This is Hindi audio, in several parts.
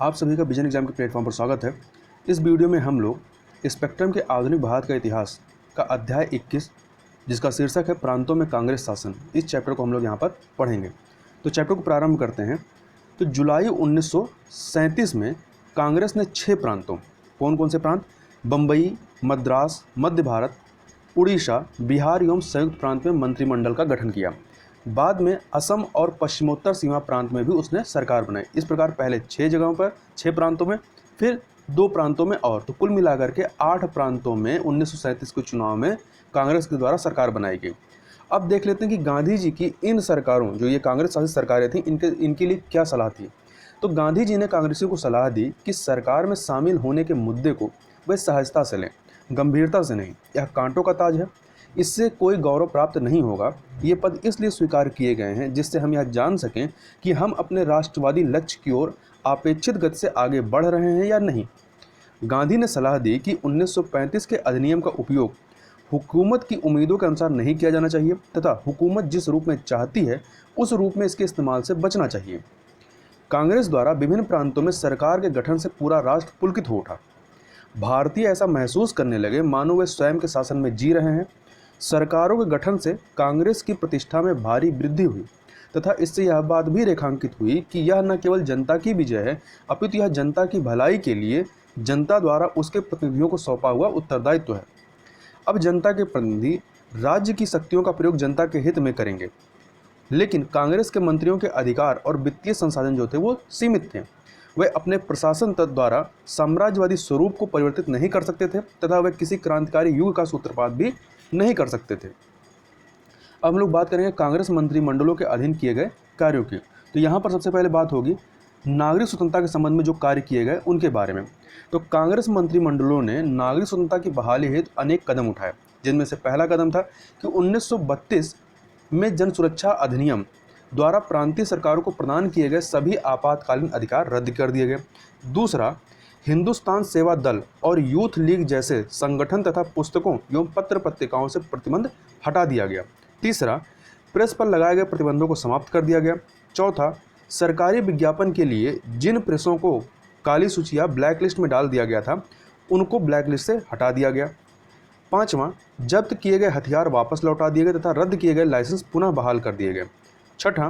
आप सभी का विजन एग्जाम के प्लेटफॉर्म पर स्वागत है। इस वीडियो में हम लोग स्पेक्ट्रम के आधुनिक भारत का इतिहास का अध्याय 21 जिसका शीर्षक है प्रांतों में कांग्रेस शासन, इस चैप्टर को हम लोग यहाँ पर पढ़ेंगे। तो चैप्टर को प्रारंभ करते हैं। तो जुलाई 1937 में कांग्रेस ने 6 प्रांतों, कौन कौन से प्रांत, बम्बई, मद्रास, मध्य भारत, उड़ीसा, बिहार एवं संयुक्त प्रांत में मंत्रिमंडल का गठन किया। बाद में असम और पश्चिमोत्तर सीमा प्रांत में भी उसने सरकार बनाई। इस प्रकार पहले 6 जगहों पर 6 प्रांतों में, फिर 2 प्रांतों में और, तो कुल मिलाकर के 8 प्रांतों में 1937 के चुनाव में कांग्रेस के द्वारा सरकार बनाई गई। अब देख लेते हैं कि गांधी जी की इन सरकारों, जो ये कांग्रेस शासित सरकारें थीं, इनके लिए क्या सलाह थी। तो गांधी जी ने कांग्रेसियों को सलाह दी कि सरकार में शामिल होने के मुद्दे को वे सहजता से लें, गंभीरता से नहीं। यह कांटों का ताज है, इससे कोई गौरव प्राप्त नहीं होगा। ये पद इसलिए स्वीकार किए गए हैं जिससे हम यह जान सकें कि हम अपने राष्ट्रवादी लक्ष्य की ओर अपेक्षित गति से आगे बढ़ रहे हैं या नहीं। गांधी ने सलाह दी कि 1935 के अधिनियम का उपयोग हुकूमत की उम्मीदों के अनुसार नहीं किया जाना चाहिए तथा हुकूमत जिस रूप में चाहती है उस रूप में इसके इस्तेमाल से बचना चाहिए। कांग्रेस द्वारा विभिन्न प्रांतों में सरकार के गठन से पूरा राष्ट्र पुलकित हो उठा। भारतीय ऐसा महसूस करने लगे मानो वे स्वयं के शासन में जी रहे हैं। सरकारों के गठन से कांग्रेस की प्रतिष्ठा में भारी वृद्धि हुई तथा इससे यह बात भी रेखांकित हुई कि यह न केवल जनता की विजय है, अपितु यह जनता की भलाई के लिए जनता द्वारा उसके प्रतिनिधियों को सौंपा हुआ उत्तरदायित्व है। अब जनता के प्रतिनिधि राज्य की शक्तियों का प्रयोग जनता के हित में करेंगे, लेकिन कांग्रेस के मंत्रियों के अधिकार और वित्तीय संसाधन जो थे वो सीमित थे। वे अपने प्रशासन तंत्र द्वारा साम्राज्यवादी स्वरूप को परिवर्तित नहीं कर सकते थे तथा वे किसी क्रांतिकारी युग का सूत्रपात भी नहीं कर सकते थे। अब हम लोग बात करेंगे कांग्रेस मंत्रिमंडलों के अधीन किए गए कार्यों की। तो यहाँ पर सबसे पहले बात होगी नागरिक स्वतंत्रता के संबंध में जो कार्य किए गए उनके बारे में। तो कांग्रेस मंत्रिमंडलों ने नागरिक स्वतंत्रता की बहाली हेतु अनेक कदम उठाए, जिनमें से पहला कदम था कि 1932 में जन सुरक्षा अधिनियम द्वारा प्रांतीय सरकारों को प्रदान किए गए सभी आपातकालीन अधिकार रद्द कर दिए गए। दूसरा, हिंदुस्तान सेवा दल और यूथ लीग जैसे संगठन तथा पुस्तकों एवं पत्र पत्रिकाओं से प्रतिबंध हटा दिया गया। तीसरा, प्रेस पर लगाए गए प्रतिबंधों को समाप्त कर दिया गया। चौथा, सरकारी विज्ञापन के लिए जिन प्रेसों को काली सूची या ब्लैक लिस्ट में डाल दिया गया था उनको ब्लैक लिस्ट से हटा दिया गया। पाँचवां, जब्त किए गए हथियार वापस लौटा दिए गए तथा रद्द किए गए लाइसेंस पुनः बहाल कर दिए गए। छठा,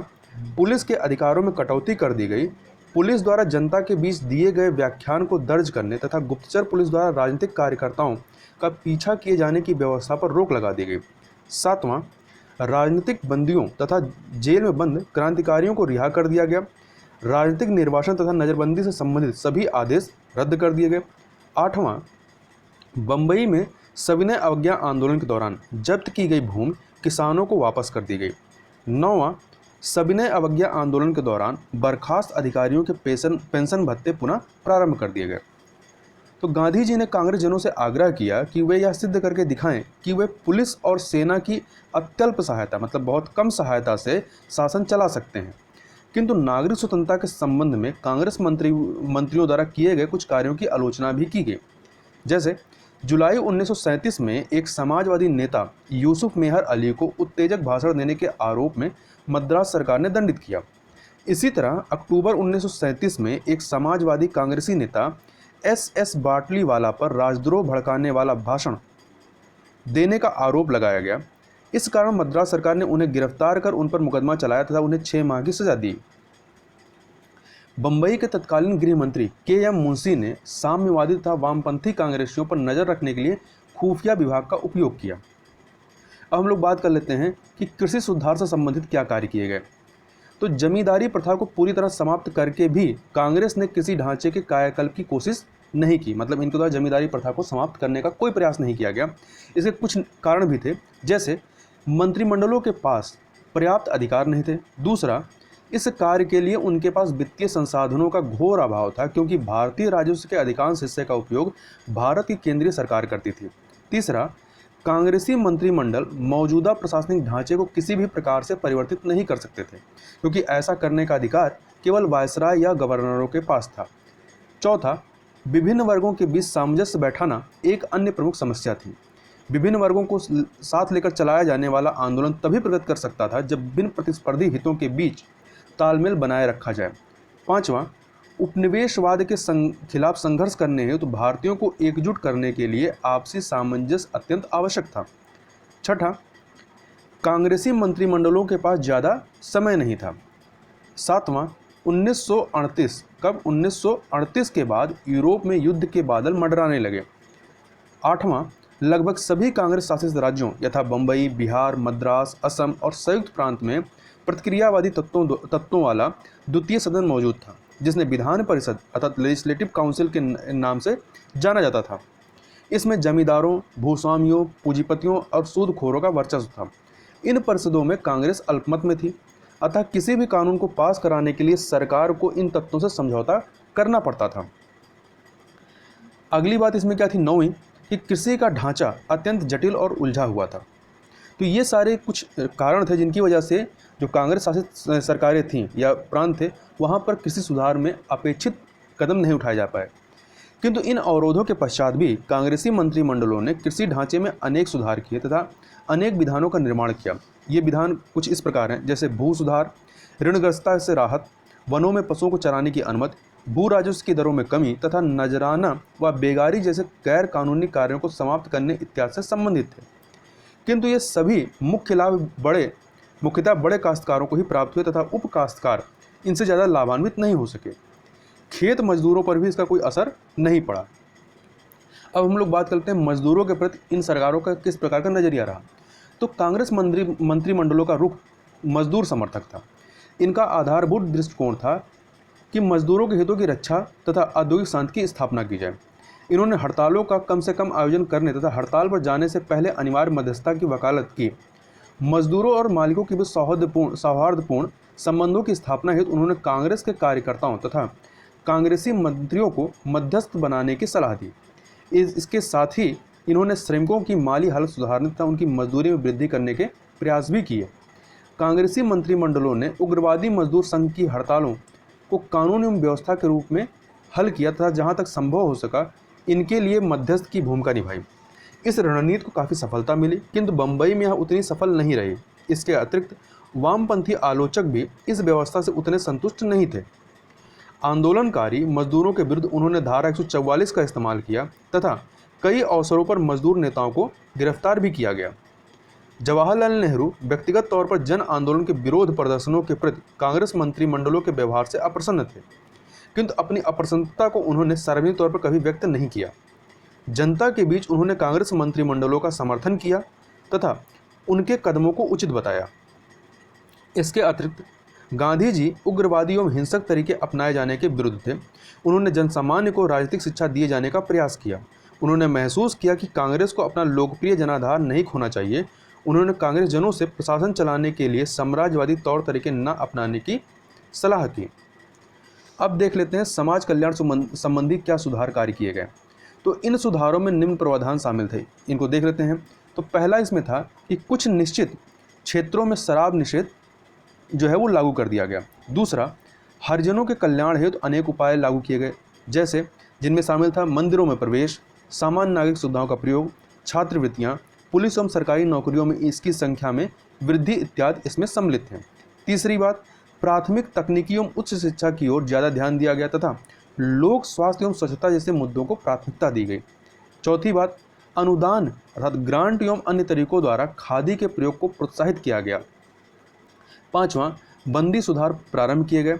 पुलिस के अधिकारों में कटौती कर दी गई। पुलिस द्वारा जनता के बीच दिए गए व्याख्यान को दर्ज करने तथा गुप्तचर पुलिस द्वारा राजनीतिक कार्यकर्ताओं का पीछा किए जाने की व्यवस्था पर रोक लगा दी गई। सातवां, राजनीतिक बंदियों तथा जेल में बंद क्रांतिकारियों को रिहा कर दिया गया। राजनीतिक निर्वासन तथा नज़रबंदी से संबंधित सभी आदेश रद्द कर दिए गए। आठवां, बम्बई में सविनय अवज्ञा आंदोलन के दौरान जब्त की गई भूमि किसानों को वापस कर दी गई। नौवां, सविनय अवज्ञा आंदोलन के दौरान बर्खास्त अधिकारियों के पेंशन भत्ते पुनः प्रारंभ कर दिए गए। तो गांधी जी ने कांग्रेस जनों से आग्रह किया कि वे यह सिद्ध करके दिखाएं कि वे पुलिस और सेना की अत्यल्प सहायता, मतलब बहुत कम सहायता से शासन चला सकते हैं। किंतु नागरिक स्वतंत्रता के संबंध में कांग्रेस मंत्रियों द्वारा किए गए कुछ कार्यों की आलोचना भी की गई। जैसे जुलाई 1937 में एक समाजवादी नेता यूसुफ मेहर अली को उत्तेजक भाषण देने के आरोप में मद्रास सरकार ने दंडित किया। इसी तरह अक्टूबर 1937 में एक समाजवादी कांग्रेसी नेता एस बाटलीवाला पर राजद्रोह भड़काने वाला भाषण देने का आरोप लगाया गया। इस कारण मद्रास सरकार ने उन्हें गिरफ्तार कर उन पर मुकदमा चलाया तथा उन्हें 6 माह की सजा दी। बम्बई के तत्कालीन गृह मंत्री के.एम. मुंशी ने साम्यवादी तथा वामपंथी कांग्रेसियों पर नजर रखने के लिए खुफिया विभाग का उपयोग किया। अब हम लोग बात कर लेते हैं कि कृषि सुधार से संबंधित क्या कार्य किए गए। तो जमींदारी प्रथा को पूरी तरह समाप्त करके भी कांग्रेस ने किसी ढांचे के कायाकल्प की कोशिश नहीं की, मतलब इनके द्वारा जमींदारी प्रथा को समाप्त करने का कोई प्रयास नहीं किया गया। इसके कुछ कारण भी थे, जैसे मंत्रिमंडलों के पास पर्याप्त अधिकार नहीं थे। दूसरा, इस कार्य के लिए उनके पास वित्तीय संसाधनों का घोर अभाव था, क्योंकि भारतीय राजस्व के अधिकांश हिस्से का उपयोग भारत की केंद्रीय सरकार करती थी। तीसरा, कांग्रेसी मंत्रिमंडल मौजूदा प्रशासनिक ढांचे को किसी भी प्रकार से परिवर्तित नहीं कर सकते थे, क्योंकि ऐसा करने का अधिकार केवल वायसराय या गवर्नरों के पास था। चौथा, विभिन्न वर्गों के बीच सामंजस्य बैठाना एक अन्य प्रमुख समस्या थी। विभिन्न वर्गों को साथ लेकर चलाया जाने वाला आंदोलन तभी प्रगति कर सकता था जब विभिन्न प्रतिस्पर्धी हितों के बीच तालमेल बनाए रखा जाए। पाँचवां, उपनिवेशवाद के खिलाफ संघर्ष करने हेतु तो भारतीयों को एकजुट करने के लिए आपसी सामंजस्य अत्यंत आवश्यक था। छठा, कांग्रेसी मंत्रिमंडलों के पास ज़्यादा समय नहीं था। सातवां, 1938 कब 1938 के बाद यूरोप में युद्ध के बादल मंडराने लगे। आठवां, लगभग सभी कांग्रेस शासित राज्यों यथा बम्बई, बिहार, मद्रास, असम और संयुक्त प्रांत में प्रतिक्रियावादी तत्वों वाला द्वितीय सदन मौजूद था, जिसने विधान परिषद अर्थात लेजिस्लेटिव काउंसिल के नाम से जाना जाता था। इसमें जमींदारों, भूस्वामियों, पूंजीपतियों और सूदखोरों का वर्चस्व था। इन परिषदों में कांग्रेस अल्पमत में थी, अतः किसी भी कानून को पास कराने के लिए सरकार को इन तत्वों से समझौता करना पड़ता था। अगली बात इसमें क्या थी, नौवीं, कि कृषि का ढांचा अत्यंत जटिल और उलझा हुआ था। तो ये सारे कुछ कारण थे जिनकी वजह से जो कांग्रेस शासित सरकारें थीं या प्रांत थे, वहाँ पर कृषि सुधार में अपेक्षित कदम नहीं उठाए जा पाए। किंतु इन अवरोधों के पश्चात भी कांग्रेसी मंत्रिमंडलों ने कृषि ढांचे में अनेक सुधार किए तथा अनेक विधानों का निर्माण किया। ये विधान कुछ इस प्रकार हैं, जैसे भू सुधार, ऋणग्रस्तता से राहत, वनों में पशुओं को चराने की अनुमति, भू राजस्व की दरों में कमी तथा नजराना व बेगारी जैसे गैर कानूनी कार्यों को समाप्त करने इत्यादि से संबंधित थे। किंतु ये सभी मुख्य लाभ मुख्यतः बड़े काश्तकारों को ही प्राप्त हुए तथा उप काश्तकार इनसे ज़्यादा लाभान्वित नहीं हो सके। खेत मजदूरों पर भी इसका कोई असर नहीं पड़ा। अब हम लोग बात करते हैं मजदूरों के प्रति इन सरकारों का किस प्रकार का नजरिया रहा। तो कांग्रेस मंत्रिमंडलों का रुख मजदूर समर्थक था। इनका आधारभूत दृष्टिकोण था कि मजदूरों के हितों की रक्षा तथा औद्योगिक शांति की स्थापना की जाए। इन्होंने हड़तालों का कम से कम आयोजन करने तथा हड़ताल पर जाने से पहले अनिवार्य मध्यस्थता की वकालत की। मजदूरों और मालिकों के बीच सौहार्दपूर्ण संबंधों की स्थापना हेतु उन्होंने कांग्रेस के कार्यकर्ताओं तथा कांग्रेसी मंत्रियों को मध्यस्थ बनाने की सलाह दी। इसके साथ ही इन्होंने श्रमिकों की माली हालत सुधारने तथा उनकी मजदूरी में वृद्धि करने के प्रयास भी किए। कांग्रेसी मंत्रिमंडलों ने उग्रवादी मजदूर संघ की हड़तालों को कानून एवं व्यवस्था के रूप में हल किया तथा जहां तक संभव हो सका इनके लिए मध्यस्थ की भूमिका निभाई। इस रणनीति को काफ़ी सफलता मिली, किंतु बम्बई में यह उतनी सफल नहीं रही। इसके अतिरिक्त वामपंथी आलोचक भी इस व्यवस्था से उतने संतुष्ट नहीं थे। आंदोलनकारी मजदूरों के विरुद्ध उन्होंने धारा 144 का इस्तेमाल किया तथा कई अवसरों पर मजदूर नेताओं को गिरफ्तार भी किया गया। जवाहरलाल नेहरू व्यक्तिगत तौर पर जन आंदोलन के विरोध प्रदर्शनों के प्रति कांग्रेस मंत्रिमंडलों के व्यवहार से अप्रसन्न थे, किंतु अपनी अप्रसन्नता को उन्होंने सार्वजनिक तौर पर कभी व्यक्त नहीं किया। जनता के बीच उन्होंने कांग्रेस मंत्रिमंडलों का समर्थन किया तथा उनके कदमों को उचित बताया। इसके अतिरिक्त गांधी जी उग्रवादी एवं हिंसक तरीके अपनाए जाने के विरुद्ध थे। उन्होंने जनसामान्य को राजनीतिक शिक्षा दिए जाने का प्रयास किया। उन्होंने महसूस किया कि कांग्रेस को अपना लोकप्रिय जनाधार नहीं खोना चाहिए। उन्होंने कांग्रेस जनों से प्रशासन चलाने के लिए साम्राज्यवादी तौर तरीके न अपनाने की सलाह की। अब देख लेते हैं समाज कल्याण संबंधी क्या सुधार कार्य किए गए। तो इन सुधारों में निम्न प्रावधान शामिल थे, इनको देख लेते हैं। तो पहला इसमें था कि कुछ निश्चित क्षेत्रों में शराब निषेध जो है वो लागू कर दिया गया। दूसरा, हरिजनों के कल्याण हेतु अनेक उपाय लागू किए गए, जैसे जिनमें शामिल था मंदिरों में प्रवेश, सामान्य नागरिक सुविधाओं का प्रयोग, छात्रवृत्तियाँ, पुलिस एवं सरकारी नौकरियों में इसकी संख्या में वृद्धि इत्यादि इसमें सम्मिलित हैं। तीसरी बात, प्राथमिक तकनीकी एवं उच्च शिक्षा की ओर ज़्यादा ध्यान दिया गया तथा लोक स्वास्थ्य एवं स्वच्छता जैसे मुद्दों को प्राथमिकता दी गई। चौथी बात, अनुदान अर्थात ग्रांट एवं अन्य तरीकों द्वारा खादी के प्रयोग को प्रोत्साहित किया गया। पांचवां, बंदी सुधार प्रारंभ किए गए।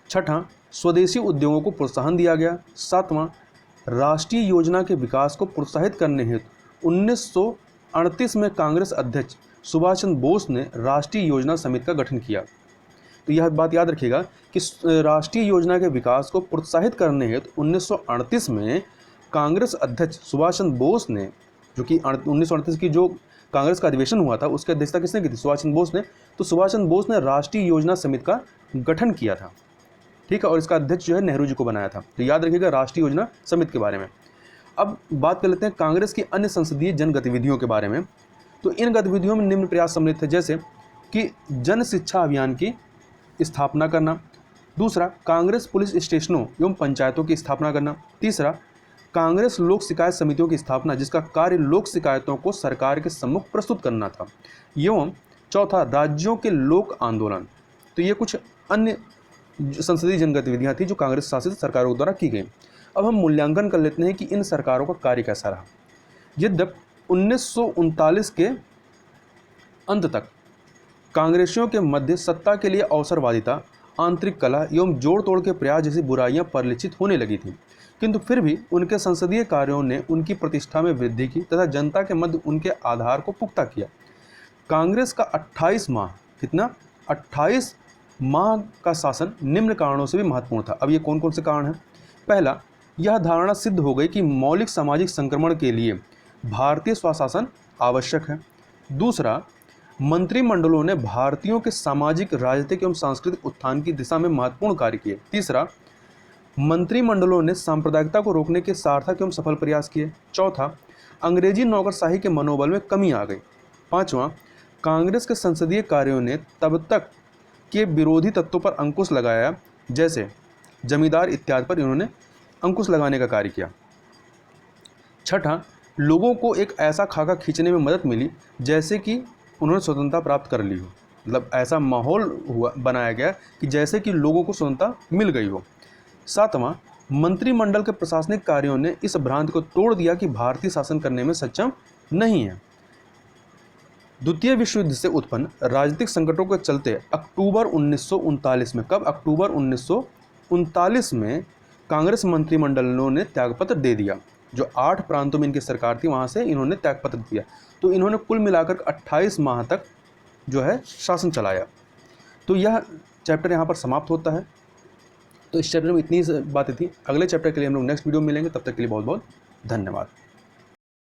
छठा, स्वदेशी उद्योगों को प्रोत्साहन दिया गया। सातवां, राष्ट्रीय योजना के विकास को प्रोत्साहित करने हेतु 1938 में कांग्रेस अध्यक्ष सुभाष चंद्र बोस ने राष्ट्रीय योजना समिति का गठन किया। तो यह बात याद रखिएगा कि राष्ट्रीय योजना के विकास को प्रोत्साहित करने हेतु 1938 में कांग्रेस अध्यक्ष सुभाष चंद्र बोस ने, जो कि 1938 की जो कांग्रेस का अधिवेशन हुआ था उसकी अध्यक्षता किसने की थी? सुभाष चंद्र बोस ने। तो सुभाष चंद्र बोस ने राष्ट्रीय योजना समिति का गठन किया था, ठीक है, और इसका अध्यक्ष जो है नेहरू जी को बनाया था। तो याद रखिएगा राष्ट्रीय योजना समिति के बारे में। अब बात कर लेते हैं कांग्रेस की अन्य संसदीय जन गतिविधियों के बारे में। तो इन गतिविधियों में निम्न प्रयास सम्मिलित थे, जैसे कि जन शिक्षा अभियान की स्थापना करना। दूसरा, कांग्रेस पुलिस स्टेशनों एवं पंचायतों की स्थापना करना। तीसरा, कांग्रेस लोक शिकायत समितियों की स्थापना, जिसका कार्य लोक शिकायतों को सरकार के सम्मुख प्रस्तुत करना था। एवं चौथा, राज्यों के लोक आंदोलन। तो ये कुछ अन्य संसदीय जन गतिविधियाँ थी जो कांग्रेस शासित सरकारों द्वारा की गई। अब हम मूल्यांकन कर लेते हैं कि इन सरकारों का कार्य कैसा रहा। यद्यपि 1939 के अंत तक कांग्रेसियों के मध्य सत्ता के लिए अवसरवादिता, आंतरिक कलह एवं जोड़ तोड़ के प्रयास जैसी बुराइयां परिलक्षित होने लगी थी, किंतु फिर भी उनके संसदीय कार्यों ने उनकी प्रतिष्ठा में वृद्धि की तथा जनता के मध्य उनके आधार को पुख्ता किया। कांग्रेस का 28 माह कितना 28 माह का शासन निम्न कारणों से भी महत्वपूर्ण था। अब ये कौन कौन से कारण हैं? पहला, यह धारणा सिद्ध हो गई कि मौलिक सामाजिक संक्रमण के लिए भारतीय स्वशासन आवश्यक है। दूसरा, मंत्रिमंडलों ने भारतीयों के सामाजिक, राजनीतिक एवं सांस्कृतिक उत्थान की दिशा में महत्वपूर्ण कार्य किए। तीसरा, मंत्रिमंडलों ने सांप्रदायिकता को रोकने के सार्थक एवं सफल प्रयास किए। चौथा, अंग्रेजी नौकरशाही के मनोबल में कमी आ गई। पांचवा, कांग्रेस के संसदीय कार्यों ने तब तक के विरोधी तत्वों पर अंकुश लगाया, जैसे जमींदार इत्यादि पर इन्होंने अंकुश लगाने का कार्य किया। छठा, लोगों को एक ऐसा खाका खींचने में मदद मिली जैसे कि उन्होंने स्वतंत्रता प्राप्त कर ली हो, मतलब ऐसा माहौल बनाया गया कि जैसे कि लोगों को स्वतंत्रता मिल गई हो। सातवां, मंत्रिमंडल के प्रशासनिक कार्यों ने इस भ्रांति को तोड़ दिया कि भारतीय शासन करने में सक्षम नहीं है। द्वितीय विश्व युद्ध से उत्पन्न राजनीतिक संकटों के चलते अक्टूबर 1939 में, कब? अक्टूबर 1939 में कांग्रेस मंत्रिमंडलों ने त्यागपत्र दे दिया। जो 8 प्रांतों में इनकी सरकार थी वहाँ से इन्होंने त्यागपत्र दिया। तो इन्होंने कुल मिलाकर 28 माह तक जो है शासन चलाया। तो यह चैप्टर यहाँ पर समाप्त होता है। तो इस चैप्टर में इतनी बातें थी। अगले चैप्टर के लिए हम लोग नेक्स्ट वीडियो में मिलेंगे। तब तक के लिए बहुत बहुत धन्यवाद।